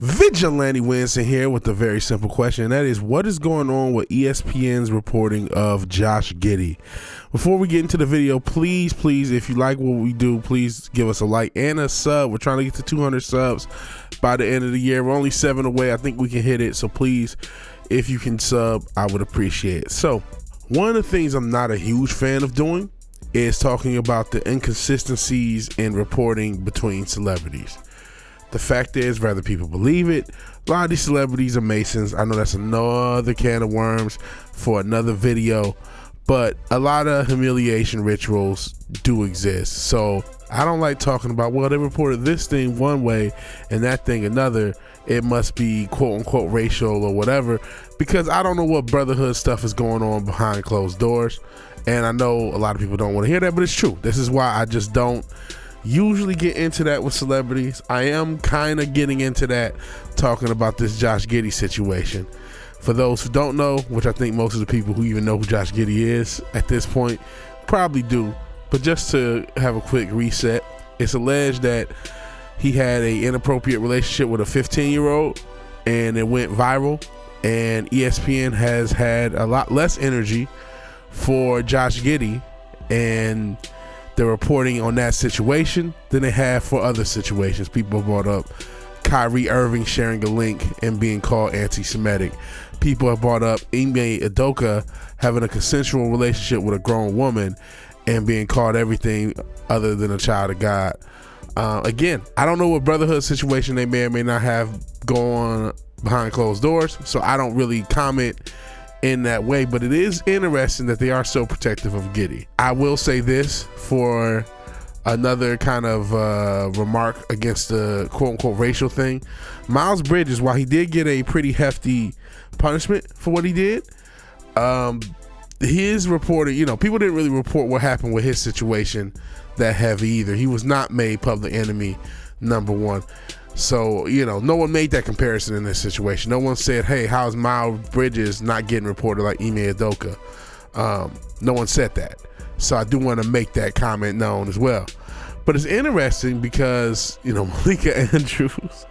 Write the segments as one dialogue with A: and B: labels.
A: VigilanteWilliamson here with a very simple question, and that is, what is going on with ESPN's reporting of Josh Giddey? Before we get into the video, please, if you like what we do, please give us a like and a sub. We're trying to get to 200 subs by the end of the year. We're only 7 away. I think we can hit it, so please, if you can sub, I would appreciate it. So, one of the things I'm not a huge fan of doing is talking about the inconsistencies in reporting between celebrities. The fact is, whether people believe it, a lot of these celebrities are Masons. I know that's another can of worms for another video, but a lot of humiliation rituals do exist. So I don't like talking about, well, they reported this thing one way and that thing another. It must be quote unquote racial or whatever, because I don't know what brotherhood stuff is going on behind closed doors. And I know a lot of people don't want to hear that, but it's true. This is why I just don't usually get into that with celebrities. I am kind of getting into that talking about this Josh Giddey situation. For those who don't know, which I think most of the people who even know who Josh Giddey is at this point probably do, but just to have a quick reset, it's alleged that he had an inappropriate relationship with a 15-year-old and it went viral, and ESPN has had a lot less energy for Josh Giddey and the reporting on that situation than they have for other situations. People have brought up Kyrie Irving sharing a link and being called anti-Semitic. People have brought up Ime Udoka having a consensual relationship with a grown woman and being called everything other than a child of God. Again, I don't know what brotherhood situation they may or may not have going behind closed doors, so I don't really comment in that way, but it is interesting that they are so protective of Giddey. I will say this for another kind of remark against the quote-unquote racial thing. Miles Bridges, while he did get a pretty hefty punishment for what he did, his reporting, people didn't really report what happened with his situation that heavy either. He was not made public enemy number one. So, no one made that comparison in this situation. No one said, hey, how's Miles Bridges not getting reported like Ime Udoka? No one said that. So I do want to make that comment known as well. But it's interesting because, Malika Andrews,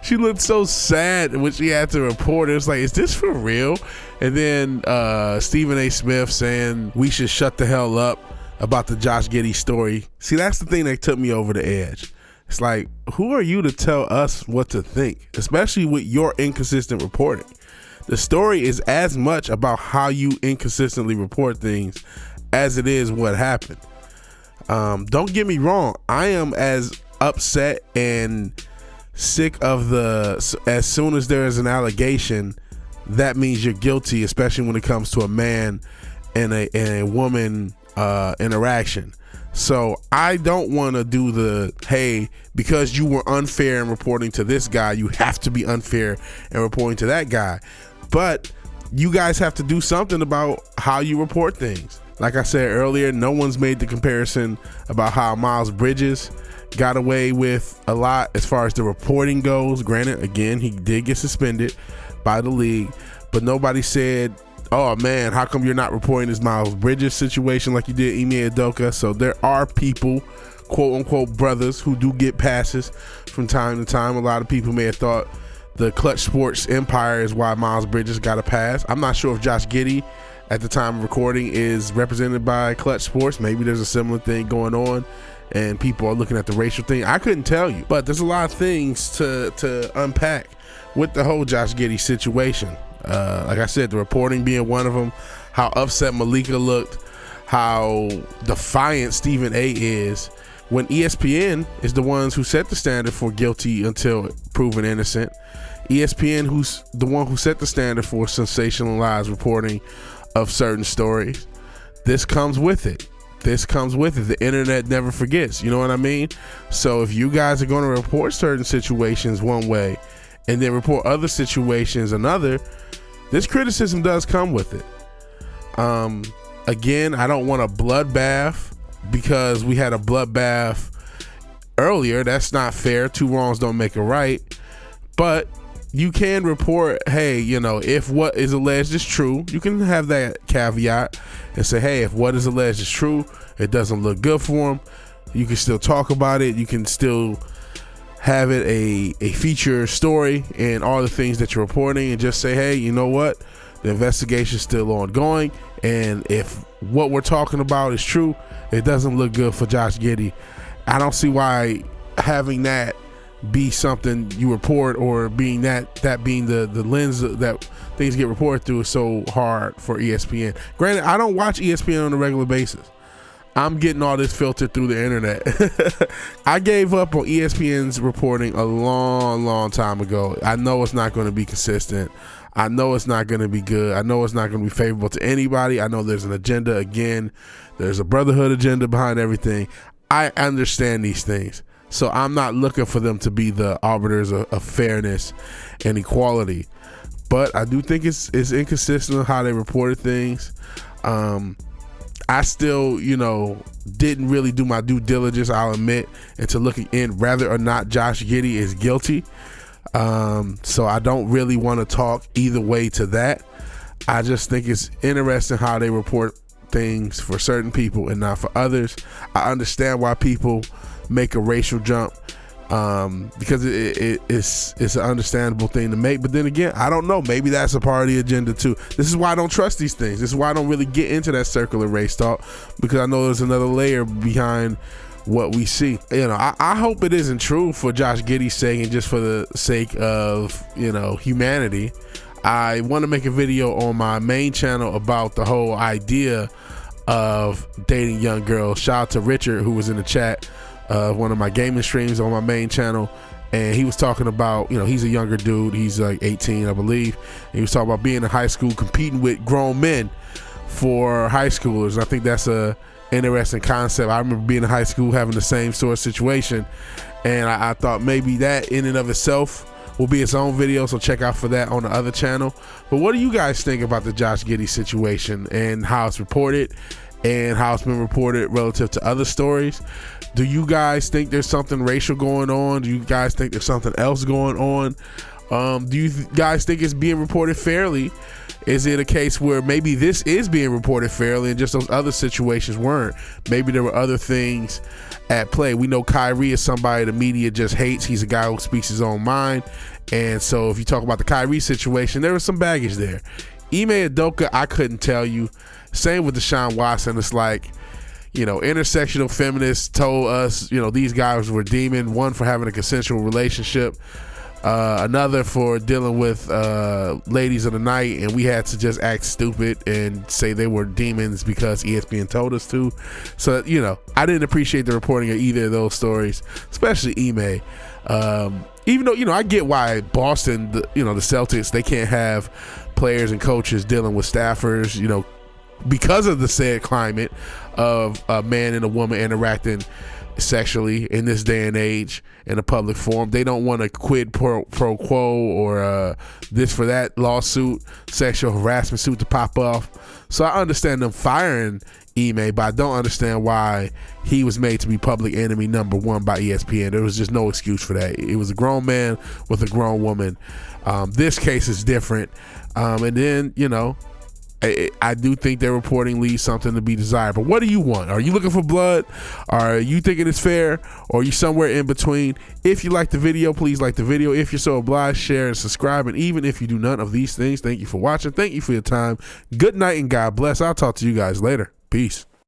A: she looked so sad when she had to report it. It's like, is this for real? And then Stephen A. Smith saying we should shut the hell up about the Josh Giddey story. See, that's the thing that took me over the edge. It's like, who are you to tell us what to think, especially with your inconsistent reporting? The story is as much about how you inconsistently report things as it is what happened. Don't get me wrong. I am as upset and sick of as soon as there is an allegation, that means you're guilty, especially when it comes to a man and a woman interaction. So I don't want to do the, hey, because you were unfair in reporting to this guy, you have to be unfair in reporting to that guy. But you guys have to do something about how you report things. Like I said earlier, no one's made the comparison about how Miles Bridges got away with a lot as far as the reporting goes. Granted, again, he did get suspended by the league, but nobody said, oh man, how come you're not reporting this Miles Bridges situation like you did Ime Udoka? So there are people, quote unquote brothers, who do get passes from time to time. A lot of people may have thought the Clutch Sports empire is why Miles Bridges got a pass. I'm not sure if Josh Giddey at the time of recording is represented by Clutch Sports. Maybe there's a similar thing going on and people are looking at the racial thing. I couldn't tell you, but there's a lot of things to unpack with the whole Josh Giddey situation. Like I said, the reporting being one of them, how upset Malika looked, how defiant Stephen A. is, when ESPN is the ones who set the standard for guilty until proven innocent. ESPN, who's the one who set the standard for sensationalized reporting of certain stories. This comes with it. The internet never forgets, you know what I mean? So if you guys are going to report certain situations one way and then report other situations another, this criticism does come with it. Again, I don't want a bloodbath because we had a bloodbath earlier. That's not fair. Two wrongs don't make a right. But you can report, hey, if what is alleged is true, you can have that caveat and say, hey, if what is alleged is true, it doesn't look good for him. You can still talk about it. You can still have it a feature story and all the things that you're reporting, and just say, hey, you know what, the investigation is still ongoing, and if what we're talking about is true, it doesn't look good for Josh Giddey. I don't see why having that be something you report, or being that being the lens that things get reported through, is so hard for ESPN. Granted, I don't watch ESPN on a regular basis. I'm getting all this filtered through the internet. I gave up on ESPN's reporting a long time ago. I know it's not going to be consistent. I know it's not going to be good. I know it's not going to be favorable to anybody. I know there's an agenda again. There's a brotherhood agenda behind everything. I understand these things. So I'm not looking for them to be the arbiters of fairness and equality. But I do think it's inconsistent on how they reported things. I still, didn't really do my due diligence, I'll admit, into looking in whether or not Josh Giddey is guilty. So I don't really want to talk either way to that. I just think it's interesting how they report things for certain people and not for others. I understand why people make a racial jump, because it's an understandable thing to make. But then again, I don't know. Maybe that's a part of the agenda too. This is why I don't trust these things. This is why I don't really get into that circular race talk, because I know there's another layer behind what we see. I hope it isn't true for Josh Giddey's sake and just for the sake of humanity. I want to make a video on my main channel about the whole idea of dating young girls. Shout out to Richard, who was in the chat of one of my gaming streams on my main channel, and he was talking about, he's a younger dude, he's like 18, I believe, and he was talking about being in high school competing with grown men for high schoolers. I think that's a interesting concept. I remember being in high school having the same sort of situation, and I thought maybe that in and of itself will be its own video, so check out for that on the other channel. But what do you guys think about the Josh Giddey situation and how it's reported and how it's been reported relative to other stories? Do you guys think there's something racial going on? Do you guys think there's something else going on? Do you guys think it's being reported fairly? Is it a case where maybe this is being reported fairly and just those other situations weren't? Maybe there were other things at play. We know Kyrie is somebody the media just hates. He's a guy who speaks his own mind. And so if you talk about the Kyrie situation, there was some baggage there. Ime Udoka, I couldn't tell you. Same with Deshaun Watson. It's like, intersectional feminists told us, these guys were demon. One for having a consensual relationship, another for dealing with ladies of the night, and we had to just act stupid and say they were demons because ESPN told us to. So, I didn't appreciate the reporting of either of those stories, especially Ime. Even though, I get why Boston, the Celtics, they can't have players and coaches dealing with staffers, because of the said climate of a man and a woman interacting sexually in this day and age in a public forum. They don't want a quid pro quo or this for that lawsuit, sexual harassment suit to pop off. So I understand them firing Ime, but I don't understand why he was made to be public enemy number one by ESPN. There was just no excuse for that. It was a grown man with a grown woman. This case is different. And then, I do think their reporting leaves something to be desired. But what do you want? Are you looking for blood? Are you thinking it's fair? Or are you somewhere in between? If you like the video, please like the video. If you're so obliged, share and subscribe. And even if you do none of these things, thank you for watching. Thank you for your time. Good night and God bless. I'll talk to you guys later. Peace.